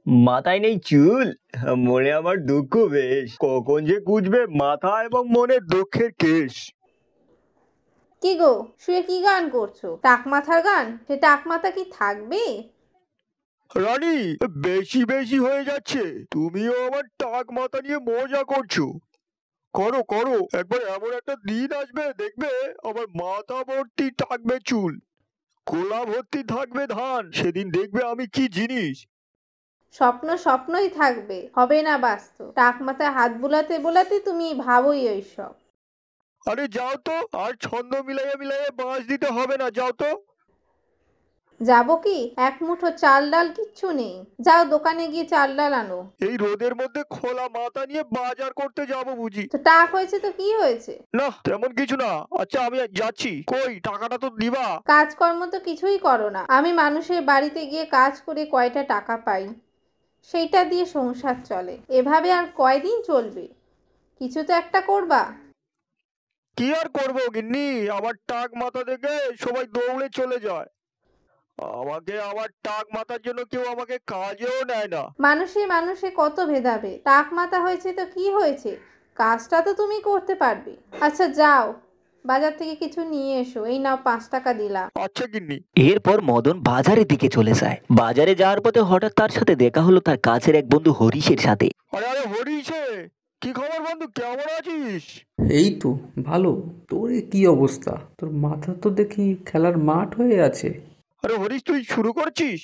মাথায় নেই চুল, মনে আমার দুঃখ বেশ, কখন যে গুজবে মাথা এবং মনের দুঃখের কেশ। কি গো, শুয়ে কি গান করছো? টাক মাথার গান? সে টাক মাথা কি থাকবে? রানী, বেশি বেশি হয়ে যাচ্ছে। তুমিও আমার টাক মাথা নিয়ে মজা করছো। করো করো, একবার এমন একটা দিন আসবে দেখবে আমার মাথা ভর্তি থাকবে চুল, কোলা ভর্তি থাকবে ধান, সেদিন দেখবে আমি কি জিনিস। স্বপ্ন স্বপ্নই থাকবে, হবে না বাস্তব। টাক মাথায় হাত বুলাতে বোলাতে তুমি ভাবোই ওইসব। আরে যাও তো, আর ছন্দ মিলাইয়ে মিলাইয়ে বাঁশ দিতে হবে না, যাও তো। যাবো কি? এক মুঠো চাল ডাল কিচ্ছু নেই। যাও দোকানে গিয়ে চাল ডাল আনো। এই রোদের মধ্যে খোলা মাথা নিয়ে বাজার করতে যাবো বুঝি? তো টাক হয়েছে তো কি হয়েছে? না, তেমন কিছু না। আচ্ছা, আমি যাচ্ছি, কই টাকাটা তো দিবা। কাজকর্ম তো কিছুই করো না। আমি মানুষের বাড়িতে গিয়ে কাজ করে কয়টা টাকা পাই, সেইটা দিয়ে সংসার চলে। এভাবে আর কয়দিন চলবে? কিছু তো একটা করবা। কি আর করবো গিন্নি, আমার টাক মাথা দেখে সবাই দৌড়ে চলে যায়। আমাকে আমার টাক মাথার জন্য কেউ আমাকে কাজেও নেয় না। মানুষে মানুষে কত ভেদাভেদ। টাক মাথা হয়েছে তো কি হয়েছে, কাজটা তো তুমি করতে পারবে। আচ্ছা যাও, বাজার থেকে কিছু নিয়ে এসো। এই নাও 5 টাকা দিলাম। আচ্ছা গিন্নি। এরপর মদন বাজারের দিকে চলে যায়। বাজারে যাওয়ার পথে হঠাৎ তার সাথে দেখা হলো তার কাছের এক বন্ধু হরিশের সাথে। আরে আরে হরিশে, কি খবর বন্ধু, কেমন আছিস? এই তো ভালো। তোর এ কি অবস্থা? তোর মাথা তো দেখি খেলার মাঠ হয়ে আছে। আরে হরিশ, তুই শুরু করছিস?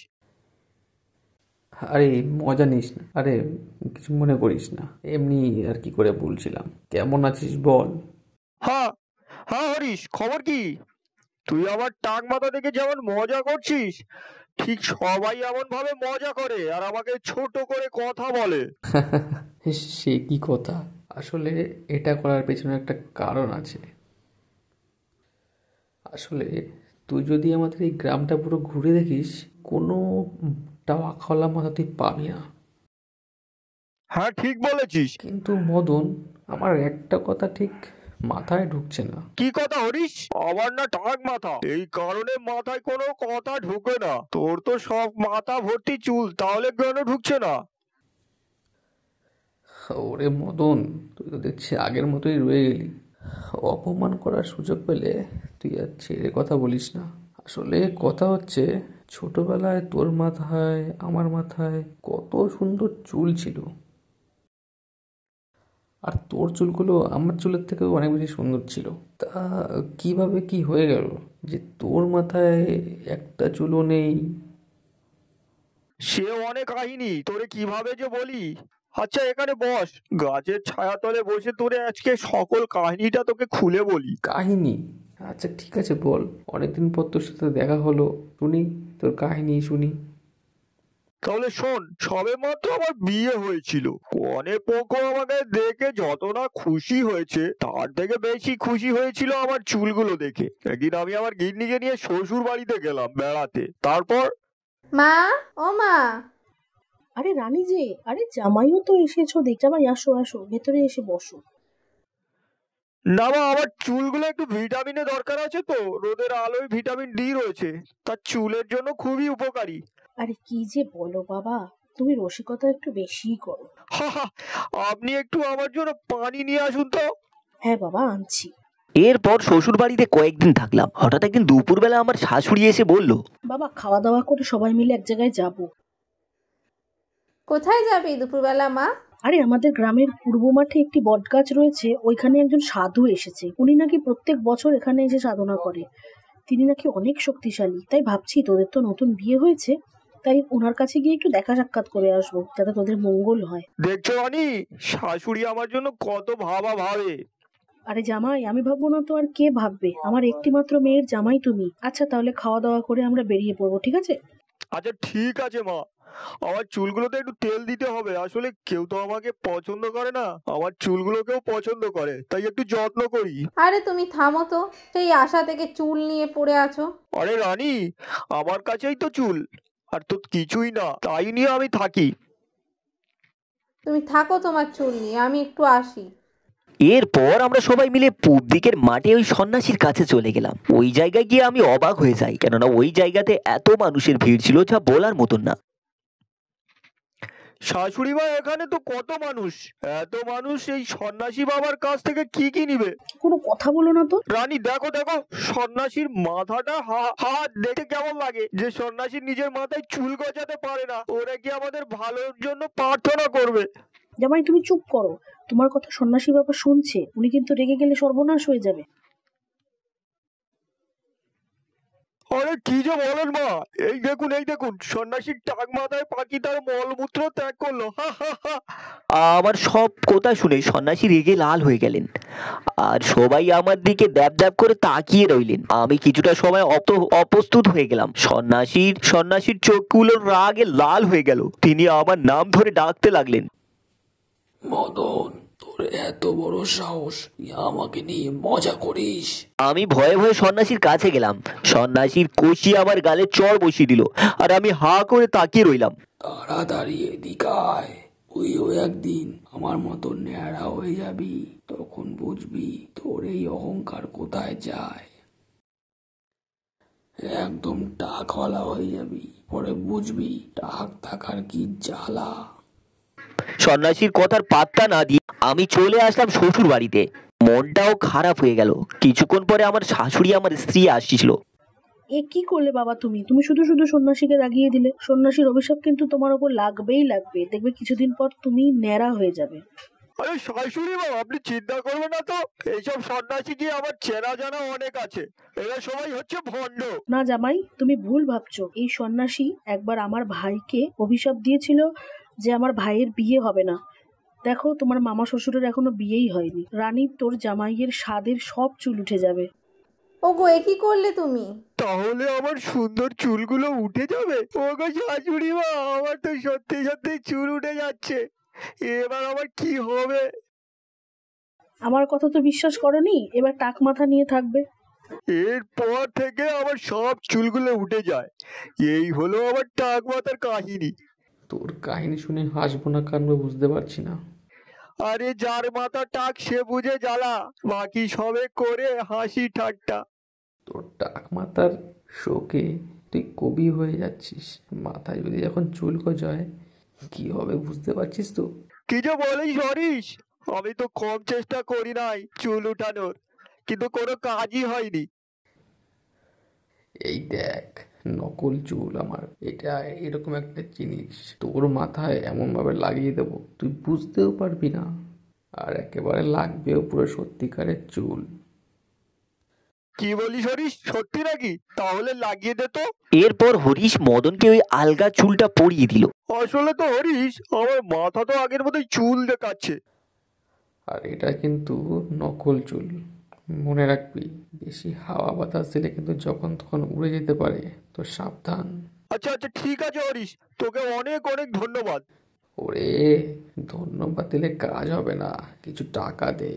আরে মজা নিস না, আরে কিছু মনে করিস না, এমনি আর কি করে বলছিলাম। কেমন আছিস বল? হ্যাঁ হ্যাঁ হরিশ, খবর কি? তুই আমার টাক মাথা দেখে যেমন মজা করছিস, ঠিক সবাই এমন ভাবে মজা করে আর আমাকে ছোট করে কথা বলে। সে কি কথা? আসলে এটা করার পেছনে একটা কারণ আছে। আসলে তুই যদি আমাদের এই গ্রামটা পুরো ঘুরে দেখিস, কোনো টাওয়া খাওয়ালা মাথা তুই পাবি না। হ্যাঁ, ঠিক বলেছিস। কিন্তু মদন, আমার একটা কথা ঠিক মাথায় ঢুকছে না। কি কথা হরিশ? আমার না টাক মাথা, এই কারণে মাথায় কোনো কথা ঢুকে না। তোর তো সব মাথা ভর্তি চুল, তাহলে কেন ঢুকছে না? ওরে মদন, তুই তো দেখছি আগের মতোই রয়ে গেলি। অপমান করার সুযোগ পেলে তুই আর ছেড়ে কথা বলিস না। আসলে কথা হচ্ছে, ছোটবেলায় তোর মাথায় আমার মাথায় কত সুন্দর চুল ছিল, আর তোর চুলগুলো আমার চুলের থেকেও অনেক বেশি সুন্দর ছিল। তা কিভাবে কি হয়ে গেল যে তোর মাথায় একটা চুলও নেই? সে অনেক কাহিনী, তোরে কিভাবে যে বলি। আচ্ছা, এখানে বস, গাছের ছায়াতলে বসে তোরে আজকে সকল কাহিনীটা তোকে খুলে বলি। কাহিনী? আচ্ছা ঠিক আছে বল, অনেকদিন পর তোর সাথে দেখা হলো, শুনি তোর কাহিনী শুনি। তাহলে শোন, সবে মাত্র আমার বিয়ে হয়েছিল। কনে পক্ষ আমাকে দেখে যত না খুশি হয়েছে, তার থেকে বেশি খুশি হয়েছিল আমার চুলগুলো দেখে। একদিন আমি আমার গিন্নিকে নিয়ে শ্বশুর বাড়িতে গেলাম বেড়াতে। তারপর মা, ও মা। আরে রানী যে, আরে জামাইও তো এসেছো, দেখ জামাই, আসো আসো, ভেতরে এসে বসো। না মা, আমার চুলগুলো একটু ভিটামিনের দরকার আছে তো, রোদের আলোয় ভিটামিন ডি রয়েছে, তার চুলের জন্য খুবই উপকারী। আরে কি যে বলো বাবা, তুমি রসিকতা একটু বেশিই করো। হা হা, আপনি একটু আমার জন্য পানি নিয়ে আসুন তো। হ্যাঁ বাবা, আনছি। এরপর শ্বশুর বাড়িতে কয়েকদিন থাকলাম। হঠাৎ একদিন দুপুরবেলা আমার শাশুড়ি এসে বলল, বাবা, খাওয়া দাওয়া করে সবাই মিলে এক জায়গায় যাব। কোথায় যাবে এই দুপুরবেলা মা? আরে আমাদের গ্রামের পূর্ব মাঠে একটি বটগাছ রয়েছে, ওইখানে একজন সাধু এসেছে। উনি নাকি প্রত্যেক বছর এখানে এসে সাধনা করে। তিনি নাকি অনেক শক্তিশালী। তাই ভাবছি তোদের তো নতুন বিয়ে হয়েছে, তাই ওনার কাছে গিয়ে একটু দেখা সাক্ষাৎ করে আসবো, যাতে তোদের মঙ্গল হয়। দেখছো রানী, শাশুড়ি আমার জন্য কত ভাবা ভাবে। আরে জামাই, আমি ভাববো না তো আর কে ভাববে? আমার একটি মাত্র মেয়ের জামাই তুমি। আচ্ছা তাহলে খাওয়া দাওয়া করে আমরা বেরিয়ে পড়বো, ঠিক আছে? আচ্ছা ঠিক আছে মা, আমার চুলগুলোতে একটু তেল দিতে হবে। আসলে কেউ তো আমাকে পছন্দ করে না, আমার চুলগুলোকেও পছন্দ করে, তাই একটু যত্ন করি। আরে তুমি থামো তো, সেই আশা থেকে চুল নিয়ে পড়ে আছো। আরে রানী, আমার কাছেই তো চুল, আর তো কিছুই না, তাই নিয়ে আমি থাকি। তুমি থাকো তোমার চুল নিয়ে, আমি একটু আসি। এরপর আমরা সবাই মিলে পূব দিকের মাঠে ওই সন্ন্যাসীর কাছে চলে গেলাম। ওই জায়গায় গিয়ে আমি অবাক হয়ে যাই, কেননা ওই জায়গাতে এত মানুষের ভিড় ছিল যা বলার মতন না। শাশুড়ি মা, এখানে তো কত মানুষ, এত মানুষ এই সন্ন্যাসী বাবার কাছ থেকে কি কি নিবে? কোনো কথা বলো না তো। রানী দেখো দেখো, সন্ন্যাসীর মাথাটা হাত দেখতে কেমন লাগে, যে সন্ন্যাসী নিজের মাথায় চুল গজাতে পারে না, ওরা কি আমাদের ভালোর জন্য প্রার্থনা করবে? জামাই তুমি চুপ করো, তোমার কথা সন্ন্যাসী বাবা শুনছে, উনি কিন্তু রেগে গেলে সর্বনাশ হয়ে যাবে। আরে কি যে বলেন মা, এই দেখুন এই দেখুন, সন্ন্যাসীর টাক মাথায় পাখি তার মলমূত্র ত্যাগ করলো। হা হা হা। আমার সব কথা শুনে সন্ন্যাসী রেগে লাল হয়ে গেলেন, আর সবাই আমার দিকে দ্যাব দ্যাব করে তাকিয়ে রইলেন। আমি কিছুটা সময় অপ্রস্তুত হয়ে গেলাম। সন্ন্যাসীর চোখগুলো রাগে লাল হয়ে গেল। তিনি আমার নাম ধরে ডাকতে লাগলেন। মদন, তোর এত বড় সাহস, তুই আমাকে নিয়ে মজা করিস? আমি ভয়ে ভয়ে সন্ন্যাসীর কাছে গেলাম। সন্ন্যাসীর কষি আমার গালে চড় বসিয়ে দিল, আর আমি হা করে তাকিয়ে রইলাম। তাড়াতাড়ি এদিকায়, তুইও একদিন আমার মতো ন্যাড়া হয়ে যাবি, তখন বুঝবি তোর এই অহংকার কোথায় যায়। একদম টাকওয়ালা হয়ে যাবি, পরে বুঝবি টাক থাকার কি জ্বালা। সন্ন্যাসীর কথার পাত্তা না দিয়ে আমি চলে আসলাম শ্বশুর বাড়িতে। মনটাও খারাপ হয়ে গেল। কিছুক্ষণ পরে আমার শাশুড়ি, আমার স্ত্রী আসছিল। এ কি করলে বাবা তুমি? তুমি শুধু শুধু সন্ন্যাসীকে রাগিয়ে দিলে। সন্ন্যাসীর অভিশাপ কিন্তু তোমার ওপর লাগবেই লাগবে, দেখবে কিছুদিন পর তুমি ন্যাড়া হয়ে যাবে। আরে শাশুড়ি মা, আপনি চিন্তা করবেন না তো, এইসব সন্ন্যাসী কি আমার চেনা জানা অনেক আছে, এরা সবাই হচ্ছে ভণ্ড। না জামাই, তুমি ভুল ভাবছো। এই সন্ন্যাসী একবার আমার ভাইকে অভিশাপ দিয়েছিল যে আমার ভাইয়ের বিয়ে হবে না। দেখো, তোমার মামা শ্বশুরের এখনো বিয়েই হয়নি। রানী, তোর জামাইয়ের স্বাদের সব চুল উঠে যাবে। ওগো, এ কি করলে তুমি? তাহলে আমার সুন্দর চুলগুলো উঠে যাবে? ওগো শাশুড়ি মা, আমার তো সত্যি সত্যি চুল উঠে যাচ্ছে, এবার আমার কি হবে? আমার কথা তো বিশ্বাস করনি, এবার টাক মাথা নিয়ে থাকবে। এরপর থেকে আমার সব চুলগুলো উঠে যায়, এই হলো আমার টাক মাথার কাহিনী। তোর কাহিনী শুনে হাসবো না কানবো বুঝতে পারছি না। আরে যার মাথা টাক সে বুঝে জ্বালা, বাকি সবে করে হাসি ঠাট্টা। তোর টাক মাথার শোকে তুই কবি হয়ে যাচ্ছিস, মাথায় যদি এখন চুল গজায় কি হবে বুঝতে পারছিস তো? কি যে বলিস হরিশ, আমি তো কম চেষ্টা করি নাই চুল উঠানোর, কিন্তু কোনো কাজই হয়নি। এই দেখ, নকল চুল আমার, এটা এরকম একটা জিনিস তোর মাথায় এমন ভাবে লাগিয়ে দেবো তুই বুঝতেও পারবি না, আর একেবারে লাগবেও পুরো সত্যিকারের চুল। কি বলিস হরিশ, সত্যি নাকি? তাহলে লাগিয়ে দে তো। এরপর হরিশ মদনকে ওই আলগা চুলটা পরিয়ে দিল। আসলে তো হরিশ, আমার মাথা তো আগের মতোই চুল দেখাচ্ছে। আর এটা কিন্তু নকল চুল, মনে রাখবি, বেশি হাওয়া বাতাস দিলে কিন্তু যখন তখন উড়ে যেতে পারে, তো সাবধান। আচ্ছা আচ্ছা, ঠিক আছে হরিশ, তোকে অনেক অনেক ধন্যবাদ। ওরে, ধন্যবাদ দিলে কাজ হবে না, কিছু টাকা দে।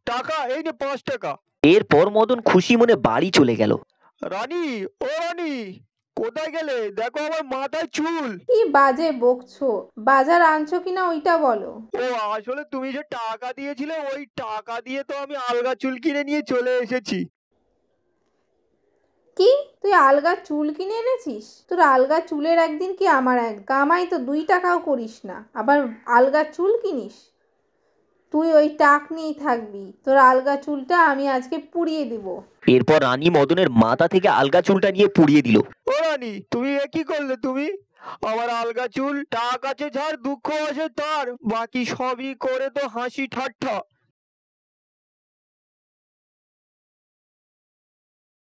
টাকা? এই নে 5 টাকা। এরপর মদন খুশি মনে বাড়ি চলে গেল। রানী, ও রানী, কোথায় গেলে? দেখো আমার মাথায় চুল। কি বাজে বকছো? বাজার আনছো কিনা ওইটা বলো। ও আসলে তুমি যে টাকা দিয়েছিলে, ওই টাকা দিয়ে তো আমি আলগা চুল কিনে নিয়ে চলে এসেছি। কি, তুই আলগা চুল কিনে এনেছিস? তোর আলগা চুলের একদিন কি আমার এক কামাই তো 2 টাকাও করিস না, আবার আলগা চুল কিনিস? তুই ওই টাক নিয়েই থাকবি, তোর আলগা চুলটা আমি আজকে পুড়িয়ে দিব। এরপর রানী মদনের মাথা থেকে আলগা চুলটা নিয়ে পুড়িয়ে দিল। ও রানী, তুমি এ কি করলে? তুমি আমার আলগা চুল, টাক আছে যার, দুঃখ আছে তার, বাকি সবই করে তো হাসি ঠাট্টা।